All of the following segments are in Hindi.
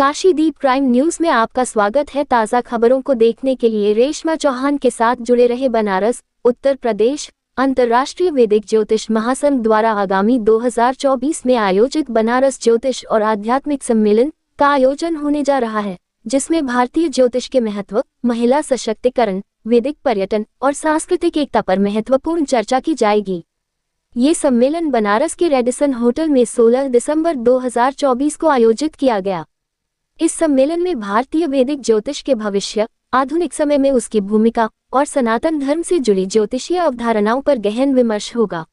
काशीदीप प्राइम न्यूज में आपका स्वागत है। ताज़ा खबरों को देखने के लिए रेशमा चौहान के साथ जुड़े रहे। बनारस, उत्तर प्रदेश अंतर्राष्ट्रीय वैदिक ज्योतिष महासंघ द्वारा आगामी 2024 में आयोजित बनारस ज्योतिष और आध्यात्मिक सम्मेलन का आयोजन होने जा रहा है, जिसमें भारतीय ज्योतिष के महत्व, महिला सशक्तिकरण, वैदिक पर्यटन और सांस्कृतिक एकता पर महत्वपूर्ण चर्चा की जाएगी। ये सम्मेलन बनारस के रेडिसन होटल में 16 दिसंबर 2024 को आयोजित किया गया। इस सम्मेलन में भारतीय वैदिक ज्योतिष के भविष्य, आधुनिक समय में उसकी भूमिका और सनातन धर्म से जुड़ी ज्योतिषीय अवधारणाओं पर गहन विमर्श होगा।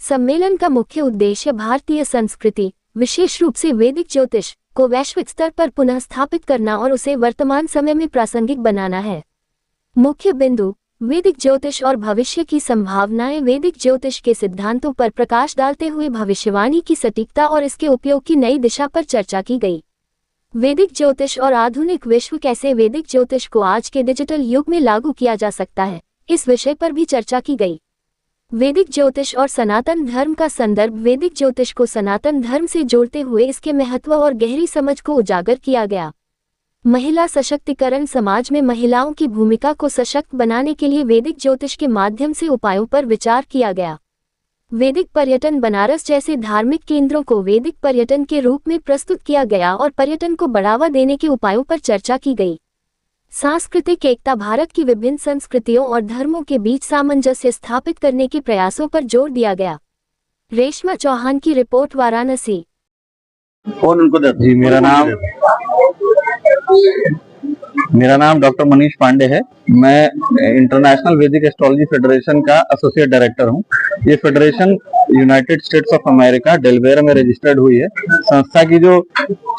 सम्मेलन का मुख्य उद्देश्य भारतीय संस्कृति, विशेष रूप से वैदिक ज्योतिष को वैश्विक स्तर पर पुनः स्थापित करना और उसे वर्तमान समय में प्रासंगिक बनाना है। मुख्य बिंदु: वैदिक ज्योतिष और भविष्य की संभावनाएं। वैदिक ज्योतिष के सिद्धांतों पर प्रकाश डालते हुए भविष्यवाणी की सटीकता और इसके उपयोग की नई दिशा पर चर्चा की गई। वैदिक ज्योतिष और आधुनिक विश्व: कैसे वैदिक ज्योतिष को आज के डिजिटल युग में लागू किया जा सकता है, इस विषय पर भी चर्चा की गई। वैदिक ज्योतिष और सनातन धर्म का संदर्भ: वैदिक ज्योतिष को सनातन धर्म से जोड़ते हुए इसके महत्व और गहरी समझ को उजागर किया गया। महिला सशक्तिकरण: समाज में महिलाओं की भूमिका को सशक्त बनाने के लिए वैदिक ज्योतिष के माध्यम से उपायों पर विचार किया गया। वैदिक पर्यटन: बनारस जैसे धार्मिक केंद्रों को वैदिक पर्यटन के रूप में प्रस्तुत किया गया और पर्यटन को बढ़ावा देने के उपायों पर चर्चा की गई। सांस्कृतिक एकता: भारत की विभिन्न संस्कृतियों और धर्मों के बीच सामंजस्य स्थापित करने के प्रयासों पर जोर दिया गया। रेशमा चौहान की रिपोर्ट, वाराणसी। कौन उनको जी, मेरा नाम डॉक्टर मनीष पांडे है। मैं इंटरनेशनल वैदिक एस्ट्रोलॉजी फेडरेशन का एसोसिएट डायरेक्टर हूँ। ये federation United states of America Delaware में रजिस्टर्ड हुई है। संस्था की जो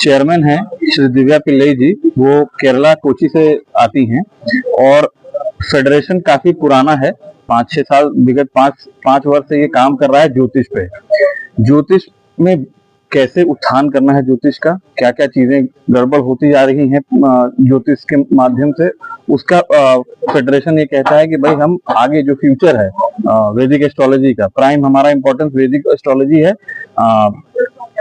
चेयरमैन है श्री दिव्या पिल्लई जी, वो केरला कोची से आती हैं और फेडरेशन काफी पुराना है। 5-6 साल, विगत 5 वर्ष से ये काम कर रहा है ज्योतिष पे। ज्योतिष में कैसे उत्थान करना है ज्योतिष का, क्या क्या चीजें गड़बड़ होती जा रही हैं ज्योतिष के माध्यम से, उसका फेडरेशन ये कहता है कि भाई हम आगे जो फ्यूचर है वैदिक एस्ट्रोलॉजी का, प्राइम हमारा इंपॉर्टेंस वैदिक एस्ट्रोलॉजी है।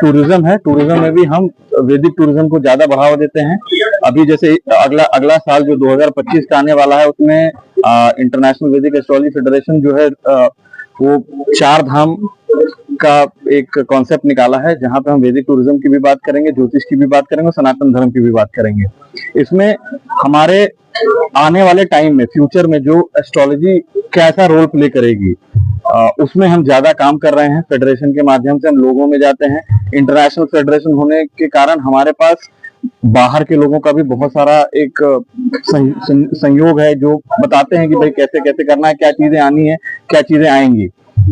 टूरिज्म है, टूरिज्म में भी हम वैदिक टूरिज्म को ज्यादा बढ़ावा देते हैं। अभी जैसे अगला साल जो 2025 का आने वाला है, उसमें इंटरनेशनल वैदिक एस्ट्रोलॉजी फेडरेशन जो है वो 4 धाम का एक कॉन्सेप्ट निकाला है, जहां पे हम वैदिक टूरिज्म की भी बात करेंगे, ज्योतिष की भी बात करेंगे और सनातन धर्म की भी बात करेंगे। इसमें हमारे आने वाले टाइम में, फ्यूचर में जो एस्ट्रोलॉजी कैसा रोल प्ले करेगी, उसमें हम ज्यादा काम कर रहे हैं। फेडरेशन के माध्यम से हम लोगों में जाते हैं। इंटरनेशनल फेडरेशन होने के कारण हमारे पास बाहर के लोगों का भी बहुत सारा एक संयोग है, जो बताते हैं कि भाई कैसे कैसे करना है, क्या चीजें आनी है, क्या चीजें आएंगी।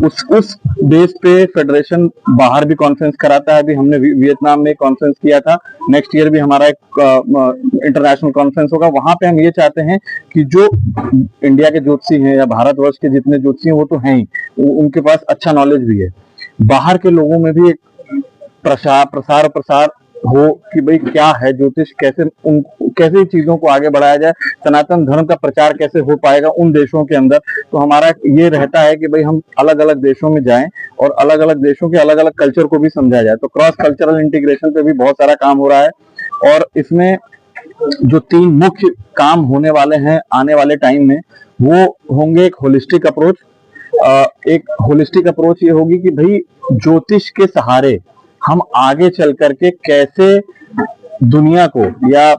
उस बेस पे फेडरेशन बाहर भी कॉन्फ्रेंस कराता है। अभी हमने वियतनाम में कॉन्फ्रेंस किया था। नेक्स्ट ईयर भी हमारा एक इंटरनेशनल कॉन्फ्रेंस होगा। वहां पे हम ये चाहते हैं कि जो इंडिया के ज्योतिषी हैं या भारतवर्ष के जितने ज्योतिषी हैं वो तो हैं ही, उनके पास अच्छा नॉलेज भी है। बाहर के लोगों में भी एक प्रसार हो कि भाई क्या है ज्योतिष, कैसे चीजों को आगे बढ़ाया जाए, सनातन धर्म का प्रचार कैसे हो पाएगा उन देशों के अंदर। तो हमारा ये रहता है कि भाई हम अलग अलग देशों में जाएं और अलग अलग देशों के अलग अलग कल्चर को भी समझा जाए। तो क्रॉस कल्चरल इंटीग्रेशन पे भी बहुत सारा काम हो रहा है। और इसमें जो 3 मुख्य काम होने वाले हैं आने वाले टाइम में, वो होंगे एक होलिस्टिक अप्रोच। एक होलिस्टिक अप्रोच ये होगी कि भाई ज्योतिष के सहारे हम आगे चल करके कैसे दुनिया को या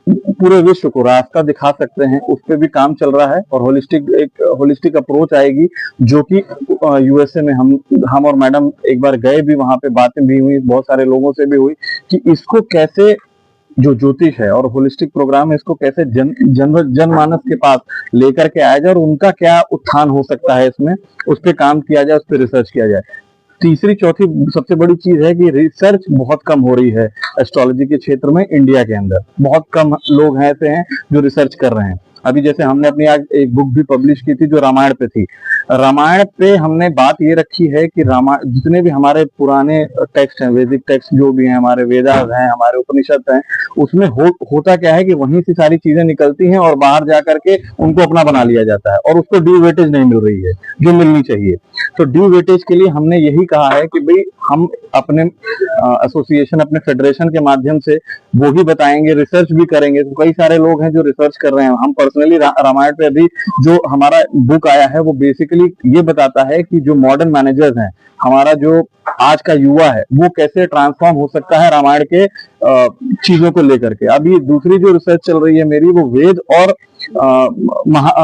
पूरे विश्व को रास्ता दिखा सकते हैं, उस पे भी काम चल रहा है। और होलिस्टिक अप्रोच आएगी, जो कि यूएसए में हम और मैडम एक बार गए भी, वहां पे बातें भी हुई, बहुत सारे लोगों से भी हुई कि इसको कैसे, जो ज्योतिष है और होलिस्टिक प्रोग्राम है, इसको कैसे जनमानस के पास लेकर के आया जाए और उनका क्या उत्थान हो सकता है इसमें, उस पर काम किया जाए, उस पर रिसर्च किया जाए। तीसरी चौथी सबसे बड़ी चीज है कि रिसर्च बहुत कम हो रही है एस्ट्रोलॉजी के क्षेत्र में। इंडिया के अंदर बहुत कम लोग हैं ऐसे हैं जो रिसर्च कर रहे हैं। अभी जैसे हमने अपनी आज एक बुक भी पब्लिश की थी जो रामायण पे थी। रामायण पे हमने बात ये रखी है कि रामायण जितने भी हमारे पुराने टेक्स्ट हैं, वैदिक टेक्स्ट जो भी हैं, हमारे वेदास हैं, हमारे उपनिषद हैं, उसमें होता क्या है कि वहीं से सारी चीजें निकलती हैं और बाहर जा करके उनको अपना बना लिया जाता है और उसको ड्यू वेटेज नहीं मिल रही है जो मिलनी चाहिए। तो ड्यू वेटेज के लिए हमने यही कहा है कि भाई हम अपने एसोसिएशन, अपने फेडरेशन के माध्यम से वो भी बताएंगे, रिसर्च भी करेंगे। तो कई सारे लोग हैं जो रिसर्च कर रहे हैं। हम पर्सनली रामायण पे अभी जो हमारा बुक आया है वो बेसिकली ये बताता है कि जो मॉडर्न मैनेजर्स हैं, हमारा जो आज का युवा है, वो कैसे ट्रांसफॉर्म हो सकता है रामायण के चीजों को लेकर के। अभी दूसरी जो रिसर्च चल रही है मेरी, वो वेद और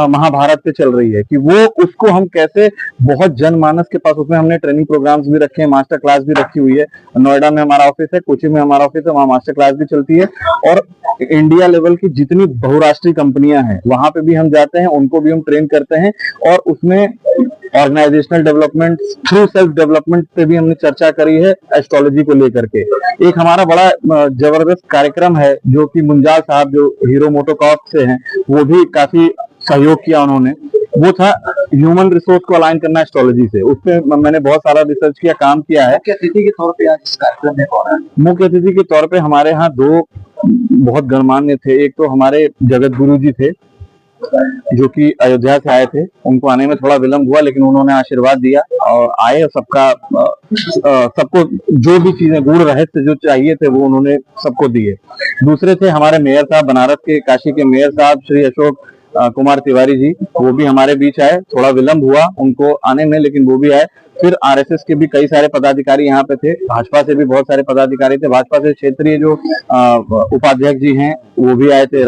महाभारत पे चल रही है कि वो उसको हम कैसे बहुत जनमानस के पास, उसमें हमने ट्रेनिंग प्रोग्राम्स भी रखे हैं, मास्टर क्लास भी रखी हुई है। नोएडा में हमारा ऑफिस है, कोची में हमारा ऑफिस है, वहाँ मास्टर क्लास भी चलती है। और इंडिया लेवल की जितनी बहुराष्ट्रीय कंपनियां हैं वहां पे भी हम जाते हैं, उनको भी हम ट्रेन करते हैं। और उसमें organisational development through self development पे भी हमने चर्चा करी है एस्ट्रोलॉजी को लेकर के। एक हमारा बड़ा जबरदस्त कार्यक्रम है जो कि मुंजाल साहब जो हीरो मोटोकॉर्प से हैं, वो भी काफी सहयोग किया उन्होंने। वो था ह्यूमन रिसोर्स को अलाइन करना एस्ट्रोलॉजी से। उस पर मैंने बहुत सारा रिसर्च किया, काम किया है। मुख्य अतिथि के तौर पे आज इस कार्यक्रम में कौन है? मुख्य अतिथि के तौर पे हमारे यहाँ दो बहुत गणमान्य थे। एक तो हमारे जगत गुरु जी थे जो कि अयोध्या से आए थे। उनको आने में थोड़ा विलंब हुआ लेकिन उन्होंने आशीर्वाद दिया और आए। सबको जो भी चीजें, गुण रहस्य जो चाहिए थे वो उन्होंने सबको दिए। दूसरे थे हमारे मेयर साहब, बनारस के, काशी के मेयर साहब श्री अशोक कुमार तिवारी जी। वो भी हमारे बीच आए। थोड़ा विलंब हुआ उनको आने में लेकिन वो भी आए। फिर आरएसएस के भी कई सारे पदाधिकारी यहाँ पे थे। भाजपा से भी बहुत सारे पदाधिकारी थे। भाजपा से क्षेत्रीय जो उपाध्यक्ष जी हैं वो भी आए थे।